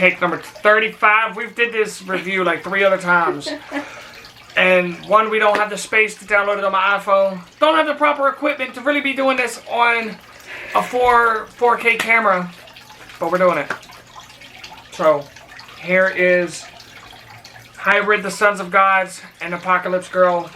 take number 35. We've did this review like 3 other times. And one, we don't have the space to download it on my iPhone. Don't have the proper equipment to really be doing this on a 4K camera. But we're doing it. So, here is Hybrid, the Sons of Gods, and Apocalypse Girl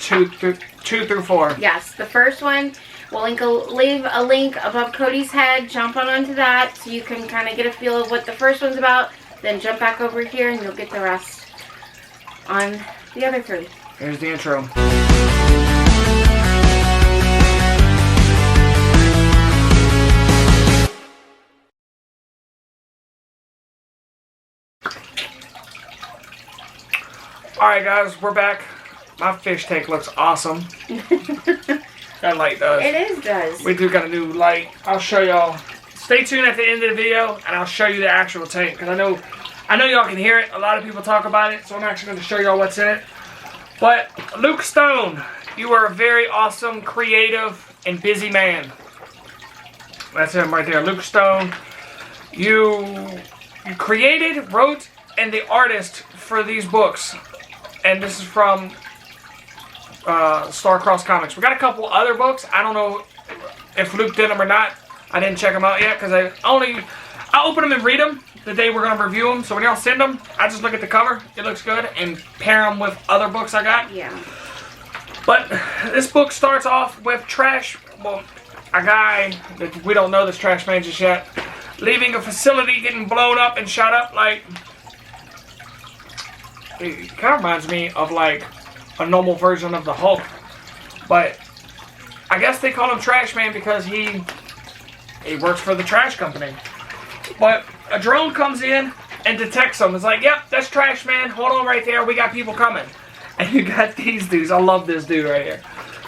2 through 4. Yes, the first one, we'll leave a link above Cody's head. Jump onto that so you can kind of get a feel of what the first one's about. Then jump back over here and you'll get the rest on the other 3. Here's the intro. Alright guys, we're back. My fish tank looks awesome. That light does. It does. We do got a new light. I'll show y'all. Stay tuned at the end of the video and I'll show you the actual tank. Because I know y'all can hear it. A lot of people talk about it. So I'm actually going to show y'all what's in it. But Luke Stone, you are a very awesome, creative, and busy man. That's him right there. Luke Stone. You created, wrote, and the artist for these books. And this is from Star-Crossed Comics. We got a couple other books. I don't know if Luke did them or not. I didn't check them out yet because I open them and read them the day we're going to review them. So when y'all send them, I just look at the cover. It looks good. And pair them with other books I got. Yeah. But this book starts off with a guy that we don't know this trash man just yet, leaving a facility, getting blown up and shot up. Like, it kind of reminds me of like a normal version of the Hulk. But I guess they call him Trash Man because he works for the trash company. But a drone comes in and detects him. It's like, yep, that's Trash Man. Hold on right there. We got people coming. And you got these dudes. I love this dude right here.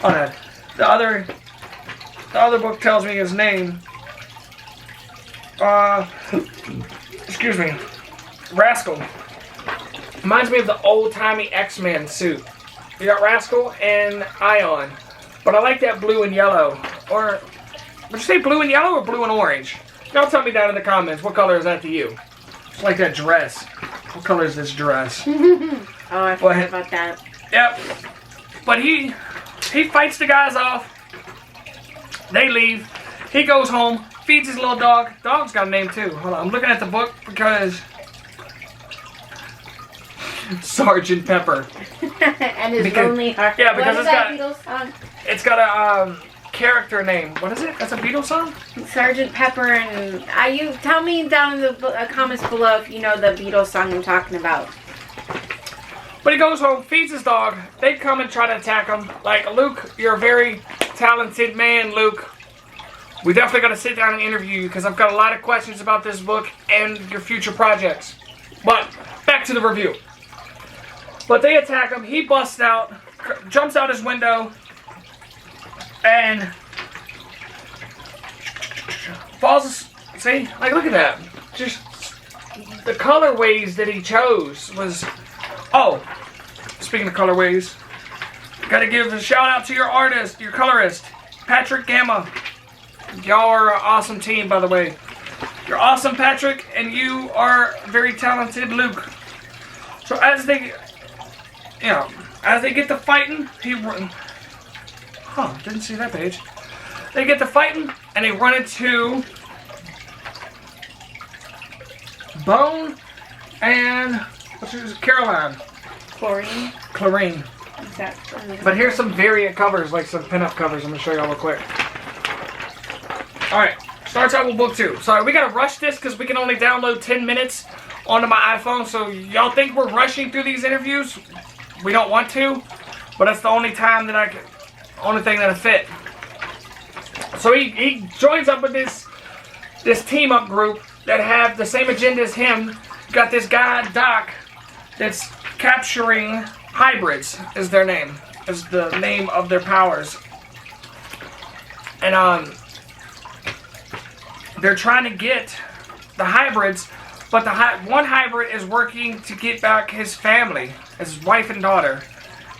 Oh, no. The other book tells me his name. Excuse me. Rascal. Reminds me of the old-timey X-Men suit. You got Rascal and Ion. But I like that blue and yellow. Or, would you say blue and yellow or blue and orange? Y'all tell me down in the comments, what color is that to you? It's like that dress. What color is this dress? Oh, I forgot about that. Yep. But he fights the guys off. They leave. He goes home, feeds his little dog. Dog's got a name too. Hold on, I'm looking at the book because Sergeant Pepper. And his lonely heart. Yeah, because it's got a character name. What is it? That's a Beatles song? Sergeant Pepper and you tell me down in the comments below if you know the Beatles song I'm talking about. But he goes home, feeds his dog. They come and try to attack him. Like, Luke, you're a very talented man, Luke. We definitely got to sit down and interview you because I've got a lot of questions about this book and your future projects. But back to the review. But they attack him. He busts out, jumps out his window, and falls. See, like, look at that. Just the colorways that he chose was. Oh, speaking of colorways, gotta give a shout out to your artist, your colorist, Patrick Gamma. Y'all are an awesome team, by the way. You're awesome, Patrick, and you are very talented, Luke. So as they get to fighting, didn't see that page. They get to fighting, and they run into Bone and what's yours? Caroline. Chlorine. Exactly. But here's some variant covers, like some pinup covers. I'm gonna show y'all real quick. All right, starts out with book 2. Sorry, we gotta rush this because we can only download 10 minutes onto my iPhone. So y'all think we're rushing through these interviews? We don't want to, but that's the only time that only thing that'll fit. So he joins up with this team up group that have the same agenda as him. Got this guy Doc that's capturing hybrids is their name, is the name of their powers, and they're trying to get the hybrids, but one hybrid is working to get back his family, his wife and daughter.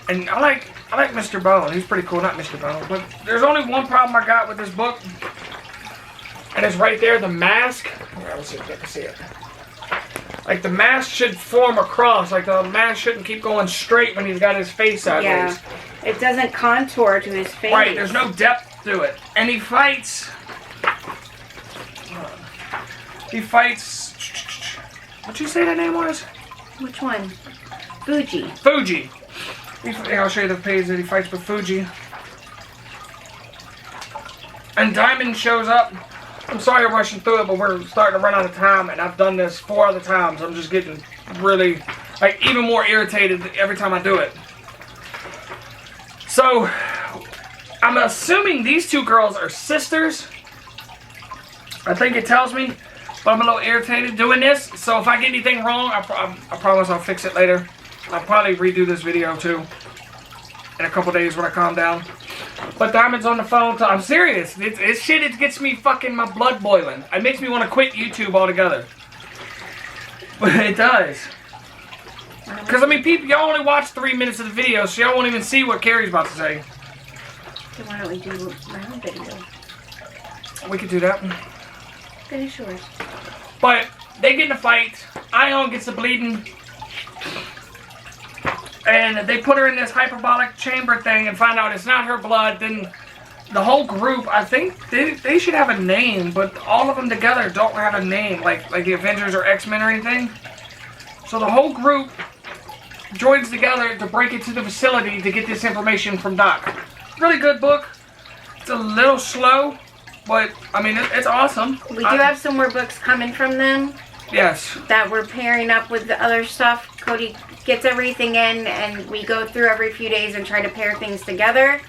And I like Mr. Bone. He's pretty cool, not Mr. Bone. But there's only one problem I got with this book, and it's right there, the mask. Let's see if I can see it. Like the mask should form across. Like the mask shouldn't keep going straight when he's got his face sideways. Yeah. It doesn't contour to his face. Right, there's no depth to it. And he fights... What'd you say that name was? Which one? Fuji. Fuji. I'll show you the page that he fights with Fuji. And Diamond shows up. I'm sorry I'm rushing through it, but we're starting to run out of time, and I've done this 4 other times. I'm just getting really, like, even more irritated every time I do it. So, I'm assuming these 2 girls are sisters. I think it tells me, but I'm a little irritated doing this. So if I get anything wrong, I promise I'll fix it later. I'll probably redo this video too in a couple days when I calm down. But Diamond's on the phone. I'm serious. It's shit. It gets me fucking my blood boiling. It makes me want to quit YouTube altogether. But it does. Because, I mean, people, y'all only watch 3 minutes of the video, so y'all won't even see what Carrie's about to say. So why don't we do my own video? We could do that. Finish yours. But they get in a fight. Ion gets the bleeding. And they put her in this hyperbolic chamber thing and find out it's not her blood. Then the whole group, I think they should have a name, but all of them together don't have a name, like the Avengers or X-Men or anything. So the whole group joins together to break into the facility to get this information from Doc. Really good book. It's a little slow, but I mean it's awesome. We do have some more books coming from them. Yes. That we're pairing up with the other stuff. Cody gets everything in, and we go through every few days and try to pair things together.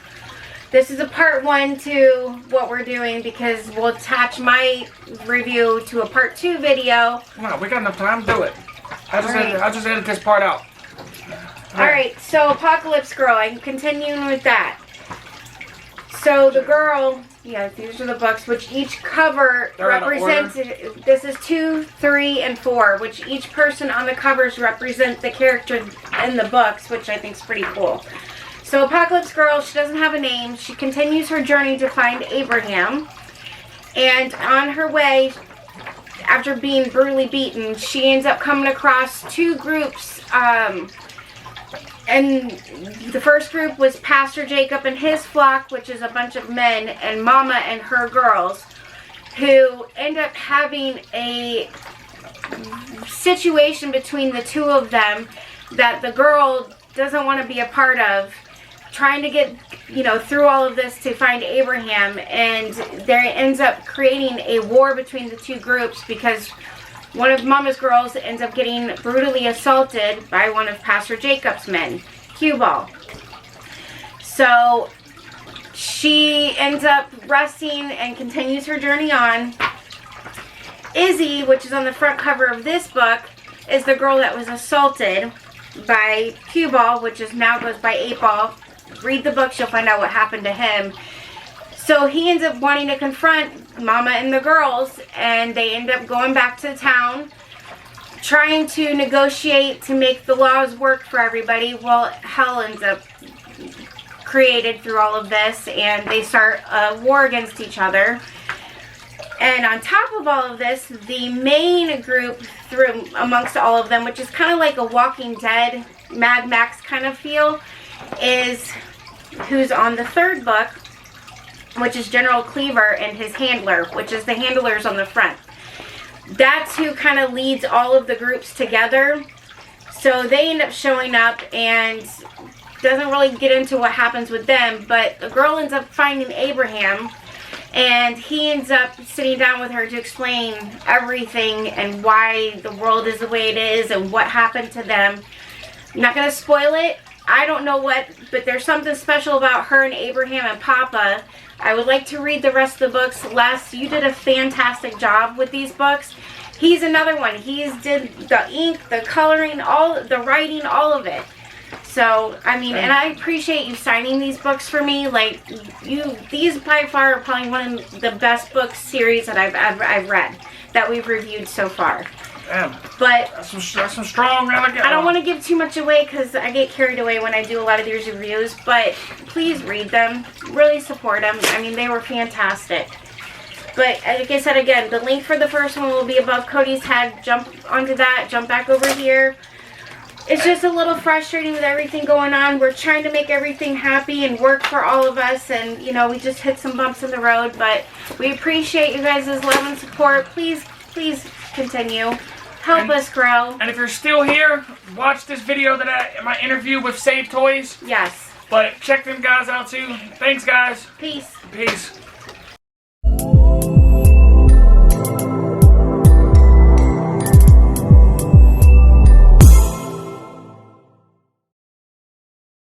This is a part 1 to what we're doing because we'll attach my review to a part 2 video. Wow, we got enough time to do it. I'll just edit this part out. Alright, so Apocalypse Girl, I'm continuing with that. So the girl, yeah, these are the books, which each cover represents, this is 2, 3, and 4, which each person on the covers represent the character in the books, which I think is pretty cool. So Apocalypse Girl, she doesn't have a name. She continues her journey to find Abraham. And on her way, after being brutally beaten, she ends up coming across 2 groups. And the first group was Pastor Jacob and his flock, which is a bunch of men, and Mama and her girls, who end up having a situation between the 2 of them that the girl doesn't want to be a part of, trying to get, through all of this to find Abraham, and there ends up creating a war between the 2 groups because one of Mama's girls ends up getting brutally assaulted by one of Pastor Jacob's men, Cue Ball. So she ends up resting and continues her journey on. Izzy, which is on the front cover of this book, is the girl that was assaulted by Cue Ball, which is now goes by 8 Ball. Read the books, you'll find out what happened to him. So he ends up wanting to confront Mama and the girls, and they end up going back to town, trying to negotiate to make the laws work for everybody. Well, hell ends up created through all of this, and they start a war against each other. And on top of all of this, the main group through amongst all of them, which is kind of like a Walking Dead, Mad Max kind of feel, is who's on the 3rd book, which is General Cleaver and his handler, which is the handlers on the front. That's who kind of leads all of the groups together. So they end up showing up, and doesn't really get into what happens with them, but the girl ends up finding Abraham, and he ends up sitting down with her to explain everything and why the world is the way it is and what happened to them. I'm not going to spoil it. I don't know what, but there's something special about her and Abraham and Papa. I would like to read the rest of the books. Les, you did a fantastic job with these books. He's another one. He's did the ink, the coloring, all the writing, all of it. So, I mean, and I appreciate you signing these books for me. Like, these by far are probably one of the best book series that I've read, that we've reviewed so far. Damn. But that's some strong. I don't want to give too much away because I get carried away when I do a lot of these reviews. But please read them. Really support them. I mean, they were fantastic. But like I said again, the link for the first one will be above Cody's head. Jump onto that, jump back over here. It's just a little frustrating with everything going on. We're trying to make everything happy and work for all of us, and you know, we just hit some bumps in the road, but we appreciate you guys' love and support. Please continue. Help us grow. And if you're still here, watch this video my interview with Save Toys. Yes. But check them guys out too. Thanks, guys. Peace. Peace.